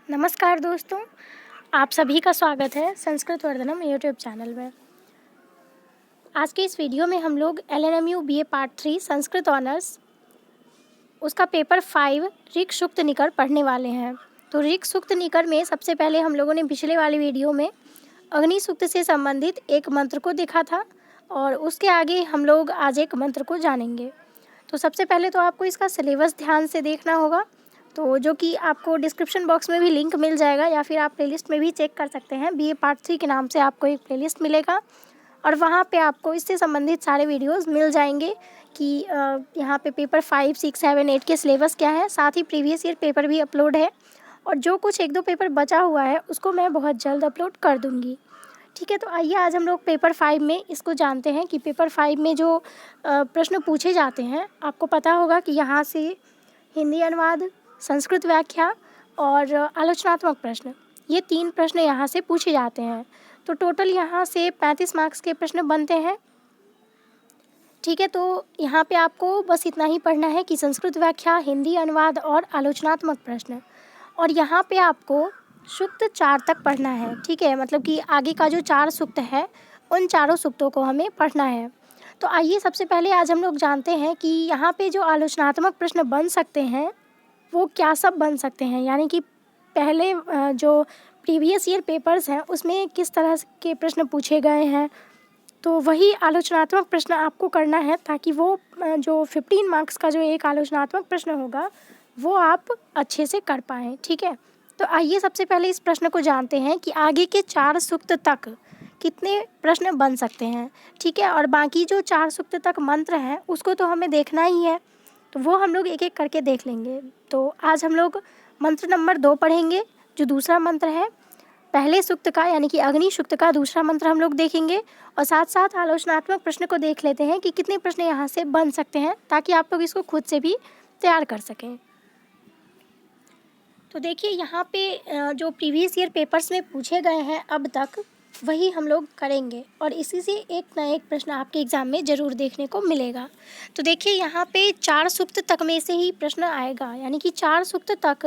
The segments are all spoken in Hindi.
नमस्कार दोस्तों, आप सभी का स्वागत है संस्कृत वर्धनम यूट्यूब चैनल में। आज के इस वीडियो में हम लोग LNMU BA part 3 Sanskrit honours उसका पेपर 5 ऋक् सूक्त निकर पढ़ने वाले हैं। तो ऋक् सूक्त निकर में सबसे पहले हम लोगों ने पिछले वाली वीडियो में अग्नि सूक्त से संबंधित एक मंत्र को देखा था और उसके आगे हम लोग आज एक मंत्र को जानेंगे। तो सबसे पहले तो आपको इसका सिलेबस ध्यान से देखना होगा, तो जो कि आपको डिस्क्रिप्शन बॉक्स में भी लिंक मिल जाएगा या फिर आप प्लेलिस्ट में भी चेक कर सकते हैं। BA पार्ट 3 के नाम से आपको एक प्लेलिस्ट मिलेगा और वहाँ पे आपको इससे संबंधित सारे वीडियोस मिल जाएंगे कि यहाँ पे पेपर 5, 6, 7, 8 के सिलेबस क्या है। साथ ही प्रीवियस ईयर पेपर भी अपलोड है और जो कुछ 1-2 पेपर बचा हुआ है उसको मैं बहुत जल्द अपलोड कर दूँगी। ठीक है, तो आइए आज हम लोग पेपर 5 में इसको जानते हैं कि पेपर 5 में जो प्रश्न पूछे जाते हैं। आपको पता होगा कि यहाँ से हिंदी अनुवाद, संस्कृत व्याख्या और आलोचनात्मक प्रश्न, ये 3 प्रश्न यहाँ से पूछे जाते हैं। तो टोटल यहाँ से 35 मार्क्स के प्रश्न बनते हैं। ठीक है, तो यहाँ पे आपको बस इतना ही पढ़ना है कि संस्कृत व्याख्या, हिंदी अनुवाद और आलोचनात्मक प्रश्न। और यहाँ पे आपको सूक्त 4 तक पढ़ना है। ठीक है, मतलब कि आगे का जो 4 सूक्त है उन चारों सूक्तों को हमें पढ़ना है। तो आइए सबसे पहले आज हम लोग जानते हैं कि यहाँ पे जो आलोचनात्मक प्रश्न बन सकते हैं वो क्या सब बन सकते हैं। यानी कि पहले जो प्रीवियस ईयर पेपर्स हैं उसमें किस तरह के प्रश्न पूछे गए हैं, तो वही आलोचनात्मक प्रश्न आपको करना है ताकि वो जो 15 मार्क्स का जो एक आलोचनात्मक प्रश्न होगा वो आप अच्छे से कर पाएँ। ठीक है, तो आइए सबसे पहले इस प्रश्न को जानते हैं कि आगे के 4 सूक्त तक कितने प्रश्न बन सकते हैं। ठीक है, और बाकी जो 4 सूक्त तक मंत्र हैं उसको तो हमें देखना ही है, तो वो हम लोग एक एक करके देख लेंगे। तो आज हम लोग मंत्र नंबर 2 पढ़ेंगे, जो दूसरा मंत्र है पहले सूक्त का, यानी कि अग्नि सूक्त का दूसरा मंत्र हम लोग देखेंगे और साथ साथ आलोचनात्मक प्रश्न को देख लेते हैं कि कितने प्रश्न यहाँ से बन सकते हैं ताकि आप लोग इसको खुद से भी तैयार कर सकें। तो देखिए यहाँ पे जो प्रीवियस ईयर पेपर्स में पूछे गए हैं अब तक वही हम लोग करेंगे और इसी से एक ना एक प्रश्न आपके एग्ज़ाम में ज़रूर देखने को मिलेगा। तो देखिए यहाँ पे 4 सूक्त तक में से ही प्रश्न आएगा, यानी कि 4 सूक्त तक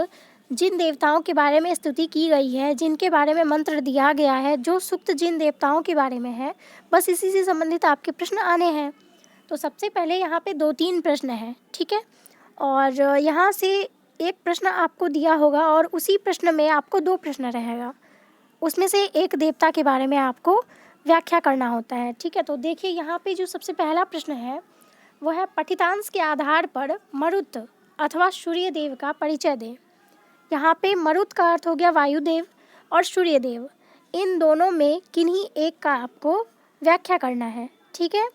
जिन देवताओं के बारे में स्तुति की गई है, जिनके बारे में मंत्र दिया गया है, जो सूक्त जिन देवताओं के बारे में है, बस इसी से संबंधित आपके प्रश्न आने हैं। तो सबसे पहले यहाँ पे 2-3 प्रश्न हैं। ठीक है, और यहाँ से एक प्रश्न आपको दिया होगा और उसी प्रश्न में आपको 2 प्रश्न रहेगा, उसमें से एक देवता के बारे में आपको व्याख्या करना होता है। ठीक है, तो देखिए यहाँ पे जो सबसे पहला प्रश्न है वो है पठितांश के आधार पर मरुत अथवा सूर्यदेव का परिचय दें। यहाँ पे मरुत का अर्थ हो गया वायुदेव और सूर्यदेव, इन दोनों में किन्हीं एक का आपको व्याख्या करना है। ठीक है,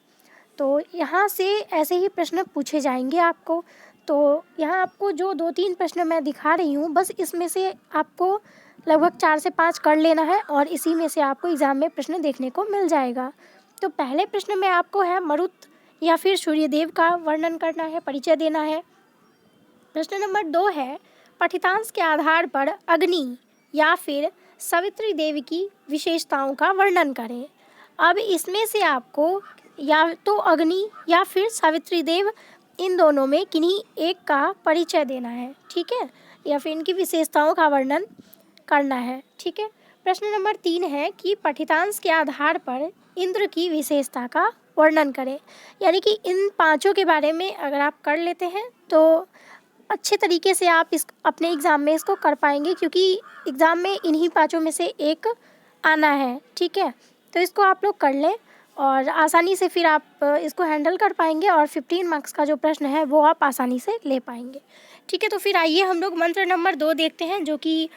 तो यहाँ से ऐसे ही प्रश्न पूछे जाएंगे आपको। तो यहाँ आपको जो 2-3 प्रश्न मैं दिखा रही हूँ, बस इसमें से आपको लगभग 4 से 5 कर लेना है और इसी में से आपको एग्ज़ाम में प्रश्न देखने को मिल जाएगा। तो पहले प्रश्न में आपको है मरुत या फिर सूर्यदेव का वर्णन करना है, परिचय देना है। प्रश्न नंबर 2 है पठितांश के आधार पर अग्नि या फिर सावित्री देवी की विशेषताओं का वर्णन करें। अब इसमें से आपको या तो अग्नि या फिर सावित्री देव, इन दोनों में किन्हीं एक का परिचय देना है। ठीक है, या फिर इनकी विशेषताओं का वर्णन करना है। ठीक है, प्रश्न नंबर 3 है कि पठितांश के आधार पर इंद्र की विशेषता का वर्णन करें। यानी कि इन 5 के बारे में अगर आप कर लेते हैं तो अच्छे तरीके से आप इस अपने एग्ज़ाम में इसको कर पाएंगे, क्योंकि एग्ज़ाम में इन्हीं 5 में से एक आना है। ठीक है, तो इसको आप लोग कर लें और आसानी से फिर आप इसको हैंडल कर पाएंगे और 15 मार्क्स का जो प्रश्न है वो आप आसानी से ले पाएंगे। ठीक है, तो फिर आइए हम लोग मंत्र नंबर 2 देखते हैं, जो कि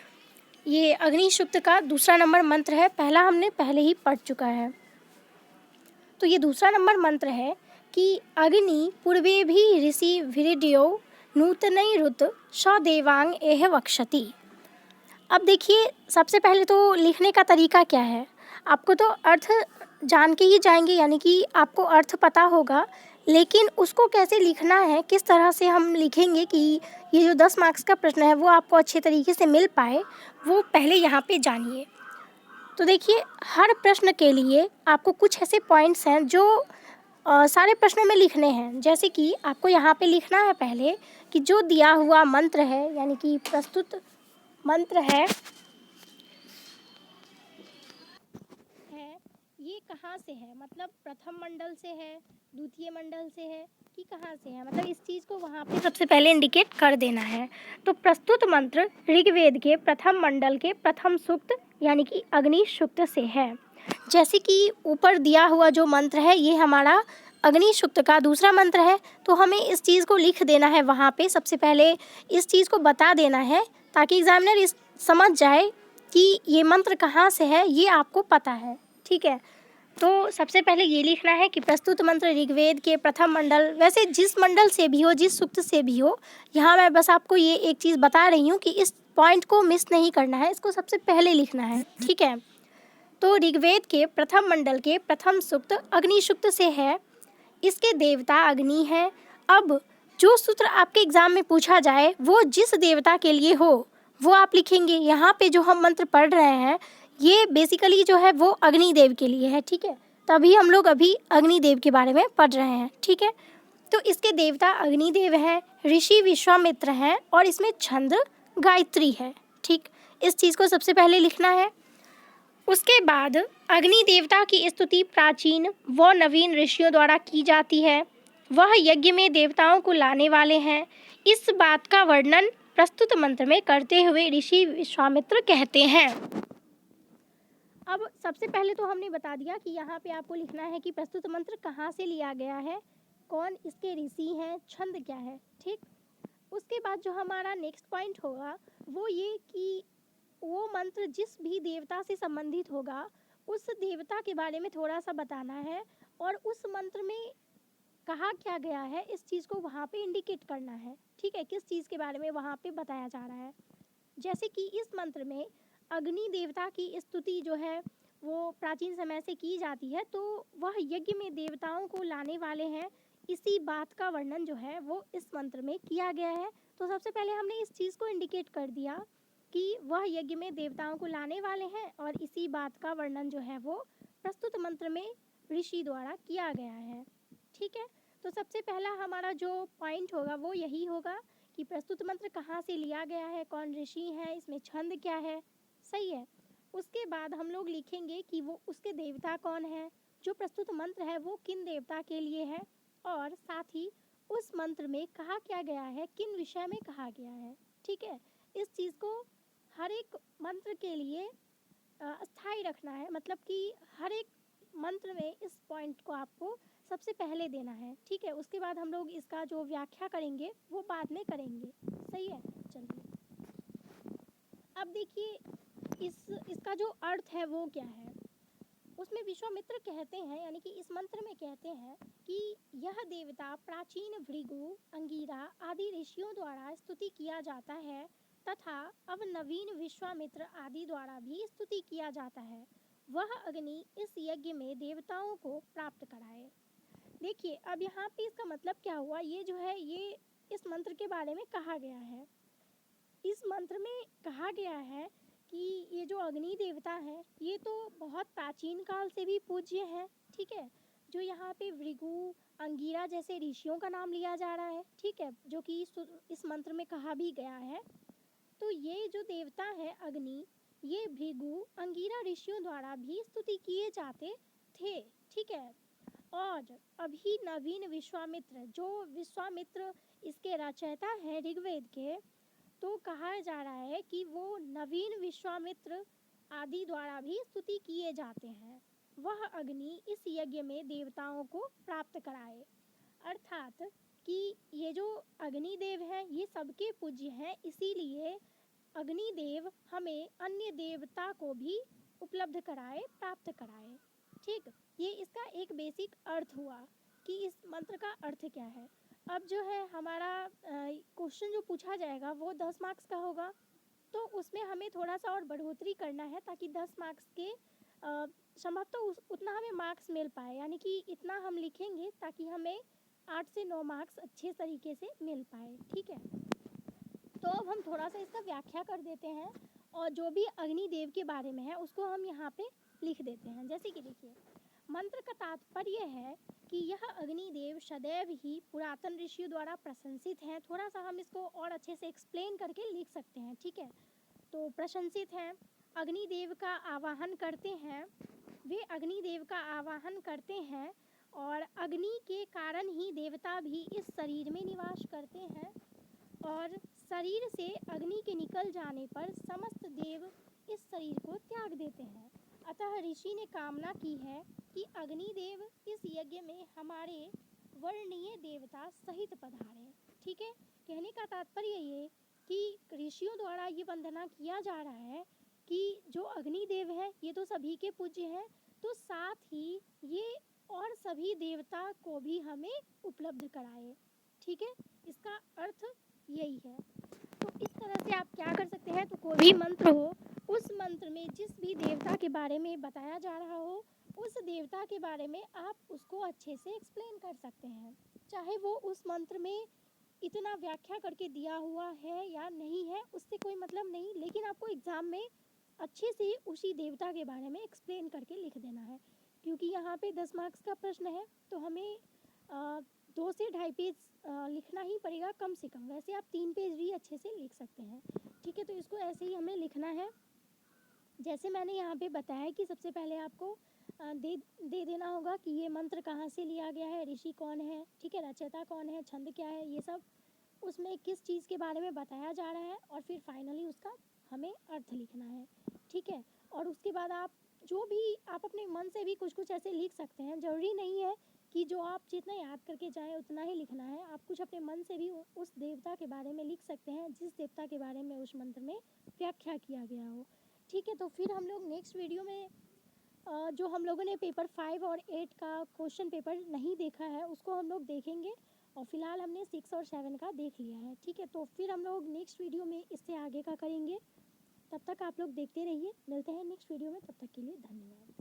ये अग्नि सूक्त का दूसरा नंबर मंत्र है। पहला हमने पहले ही पढ़ चुका है। तो ये दूसरा नंबर मंत्र है कि अग्नि पूर्वे भी ऋषि वीर्यो नूतनै रुत सदेवांग एह वक्षति। अब देखिए सबसे पहले तो लिखने का तरीका क्या है, आपको तो अर्थ जान के ही जाएंगे, यानी कि आपको अर्थ पता होगा, लेकिन उसको कैसे लिखना है, किस तरह से हम लिखेंगे कि ये जो 10 मार्क्स का प्रश्न है वो आपको अच्छे तरीके से मिल पाए, वो पहले यहाँ पे जानिए। तो देखिए हर प्रश्न के लिए आपको कुछ ऐसे पॉइंट्स हैं जो सारे प्रश्नों में लिखने हैं। जैसे कि आपको यहाँ पे लिखना है पहले कि जो दिया हुआ मंत्र है, यानी कि प्रस्तुत मंत्र है ये कहाँ से है, मतलब प्रथम मंडल से है, द्वितीय मंडल से है कि कहाँ से है, मतलब इस चीज़ को वहाँ पे सबसे पहले इंडिकेट कर देना है। तो प्रस्तुत मंत्र ऋग्वेद के प्रथम मंडल के प्रथम सूक्त यानी कि अग्नि सूक्त से है। जैसे कि ऊपर दिया हुआ जो मंत्र है ये हमारा अग्नि सूक्त का दूसरा मंत्र है, तो हमें इस चीज़ को लिख देना है वहाँ पे, सबसे पहले इस चीज़ को बता देना है ताकि एग्जामिनर इस समझ जाए कि ये मंत्र कहाँ से है, ये आपको पता है। ठीक है, तो सबसे पहले ये लिखना है कि प्रस्तुत मंत्र ऋग्वेद के प्रथम मंडल, वैसे जिस मंडल से भी हो, जिस सूक्त से भी हो, यहाँ मैं बस आपको ये एक चीज़ बता रही हूँ कि इस पॉइंट को मिस नहीं करना है, इसको सबसे पहले लिखना है। ठीक है, तो ऋग्वेद के प्रथम मंडल के प्रथम सूक्त अग्नि सूक्त से है, इसके देवता अग्नि है। अब जो सूत्र आपके एग्जाम में पूछा जाए वो जिस देवता के लिए हो वो आप लिखेंगे। यहाँ पे जो हम मंत्र पढ़ रहे हैं ये बेसिकली जो है वो अग्निदेव के लिए है। ठीक है, तभी हम लोग अभी अग्निदेव के बारे में पढ़ रहे हैं। ठीक है, तो इसके देवता अग्निदेव हैं, ऋषि विश्वामित्र हैं और इसमें छंद गायत्री है। ठीक, इस चीज़ को सबसे पहले लिखना है। उसके बाद अग्नि देवता की स्तुति प्राचीन व नवीन ऋषियों द्वारा की जाती है। वह यज्ञ में देवताओं को लाने वाले हैं। इस बात का वर्णन प्रस्तुत मंत्र में करते हुए ऋषि विश्वामित्र कहते हैं। अब सबसे पहले तो हमने बता दिया कि यहाँ पे आपको लिखना है कि प्रस्तुत मंत्र कहाँ से लिया गया है, कौन इसके ऋषि हैं, छंद क्या है। ठीक, उसके बाद जो हमारा नेक्स्ट पॉइंट होगा वो ये कि वो मंत्र जिस भी देवता से संबंधित होगा उस देवता के बारे में थोड़ा सा बताना है और उस मंत्र में कहा क्या गया है इस चीज़ को वहाँ पे इंडिकेट करना है। ठीक है, किस चीज़ के बारे में वहाँ पे बताया जा रहा है। जैसे कि इस मंत्र में अग्नि देवता की स्तुति जो है वो प्राचीन समय से की जाती है, तो वह यज्ञ में देवताओं को लाने वाले हैं, इसी बात का वर्णन जो है वो इस मंत्र में किया गया है। तो सबसे पहले हमने इस चीज़ को इंडिकेट कर दिया कि वह यज्ञ में देवताओं को लाने वाले हैं और इसी बात का वर्णन जो है वो प्रस्तुत मंत्र में ऋषि द्वारा किया गया है। ठीक है, तो सबसे पहला हमारा जो पॉइंट होगा वो यही होगा कि प्रस्तुत मंत्र कहाँ से लिया गया है, कौन ऋषि है, इसमें छंद क्या है। सही है, उसके बाद हम लोग लिखेंगे कि वो उसके देवता कौन है, जो प्रस्तुत मंत्र है वो किन देवता के लिए है और साथ ही उस मंत्र में कहा क्या गया है, किन विषय में कहा गया है। ठीक है, इस चीज़ को हर एक मंत्र के लिए स्थायी रखना है, मतलब कि हर एक मंत्र में इस पॉइंट को आपको सबसे पहले देना है। ठीक है, उसके बाद हम लोग इसका जो व्याख्या करेंगे वो बाद में करेंगे। सही है, चलिए अब देखिए इसका जो अर्थ है वो क्या है। उसमें विश्वामित्र कहते हैं, यानी कि इस मंत्र में कहते हैं कि यह देवता प्राचीन भृगु, अंगिरा आदि ऋषियों द्वारा स्तुति किया जाता है तथा अब नवीन विश्वामित्र आदि द्वारा भी स्तुति किया जाता है। वह अग्नि इस यज्ञ में देवताओं को प्राप्त कराए। देखिए अब यहाँ पे इसका मतलब क्या हुआ, ये जो है ये इस मंत्र के बारे में कहा गया है। इस मंत्र में कहा गया है कि ये जो अग्नि देवता है ये तो बहुत प्राचीन काल से भी पूज्य है। ठीक है, जो यहाँ पे भृगु, अंगिरा जैसे ऋषियों का नाम लिया जा रहा है। ठीक है, जो कि इस मंत्र में कहा भी गया है। तो ये जो देवता है अग्नि, ये भृगु, अंगिरा ऋषियों द्वारा भी स्तुति किए जाते थे। ठीक है, और अभी नवीन विश्वामित्र, जो विश्वामित्र इसके रचयिता हैं ऋग्वेद के, तो कहा जा रहा है कि वो नवीन विश्वामित्र आदि द्वारा भी स्तुति किए जाते हैं। वह अग्नि इस यज्ञ में देवताओं को प्राप्त कराए, अर्थात कि ये जो अग्निदेव है ये सबके पूज्य हैं, इसीलिए अग्निदेव हमें अन्य देवता को भी उपलब्ध कराए, प्राप्त कराए। ठीक, ये इसका एक बेसिक अर्थ हुआ कि इस मंत्र का अर्थ क्या है। अब जो है हमारा क्वेश्चन जो पूछा जाएगा वो 10 मार्क्स का होगा, तो उसमें हमें थोड़ा सा और बढ़ोतरी करना है ताकि 10 मार्क्स के संभव तो उतना हमें मार्क्स मिल पाए, यानी कि इतना हम लिखेंगे ताकि हमें 8 से 9 मार्क्स अच्छे तरीके से मिल पाए। ठीक है, तो अब हम थोड़ा सा इसका व्याख्या कर देते हैं और जो भी अग्निदेव के बारे में है उसको हम यहाँ पे लिख देते हैं। जैसे कि देखिए मंत्र का तात्पर्य है कि यह अग्निदेव सदैव ही पुरातन ऋषियों द्वारा प्रशंसित हैं। थोड़ा सा हम इसको और अच्छे से एक्सप्लेन करके लिख सकते हैं। ठीक है, तो प्रशंसित हैं, अग्निदेव का आवाहन करते हैं, वे अग्निदेव का आवाहन करते हैं और अग्नि के कारण ही देवता भी इस शरीर में निवास करते हैं और शरीर से अग्नि के निकल जाने पर समस्त देव इस शरीर को त्याग देते हैं। अतः ऋषि ने कामना की है कि अग्निदेव इस यज्ञ में हमारे वर्णनीय देवता सहित पधारें। ठीक है, कहने का तात्पर्य ये कि ऋषियों द्वारा ये वंदना किया जा रहा है कि जो अग्निदेव है ये तो सभी के पूज्य हैं, तो साथ ही ये और सभी देवता को भी हमें उपलब्ध कराए। ठीक है, इसका अर्थ यही है। तो इस तरह से आप क्या कर सकते हैं, तो कोई भी मंत्र हो, उस मंत्र में जिस भी देवता के बारे में बताया जा रहा हो, उस देवता के बारे में आप उसको अच्छे से एक्सप्लेन कर सकते हैं। चाहे वो उस मंत्र में इतना व्याख्या करके दिया हुआ है या नहीं है, उससे कोई मतलब नहीं, लेकिन आपको एग्ज़ाम में अच्छे से उसी देवता के बारे में एक्सप्लेन करके लिख देना है। क्योंकि यहाँ पे 10 मार्क्स का प्रश्न है, तो हमें 2 से ढाई पेज लिखना ही पड़ेगा कम से कम। वैसे आप 3 पेज भी अच्छे से लिख सकते हैं। ठीक है, तो इसको ऐसे ही हमें लिखना है। जैसे मैंने यहाँ पे बताया कि सबसे पहले आपको दे देना होगा कि ये मंत्र कहाँ से लिया गया है, ऋषि कौन है, ठीक है, रचयिता कौन है, छंद क्या है, ये सब उसमें किस चीज़ के बारे में बताया जा रहा है और फिर फाइनली उसका हमें अर्थ लिखना है। ठीक है, और उसके बाद आप जो भी आप अपने मन से भी कुछ कुछ ऐसे लिख सकते हैं। ज़रूरी नहीं है कि जो आप जितना याद करके जाएँ उतना ही लिखना है। आप कुछ अपने मन से भी उस देवता के बारे में लिख सकते हैं जिस देवता के बारे में उस मंत्र में व्याख्या किया गया हो। ठीक है, तो फिर हम लोग नेक्स्ट वीडियो में जो हम लोगों ने पेपर 5 और 8 का क्वेश्चन पेपर नहीं देखा है उसको हम लोग देखेंगे और फिलहाल हमने 6 और 7 का देख लिया है। ठीक है, तो फिर हम लोग नेक्स्ट वीडियो में इससे आगे का करेंगे। तब तक आप लोग देखते रहिए। मिलते हैं नेक्स्ट वीडियो में, तब तक के लिए धन्यवाद।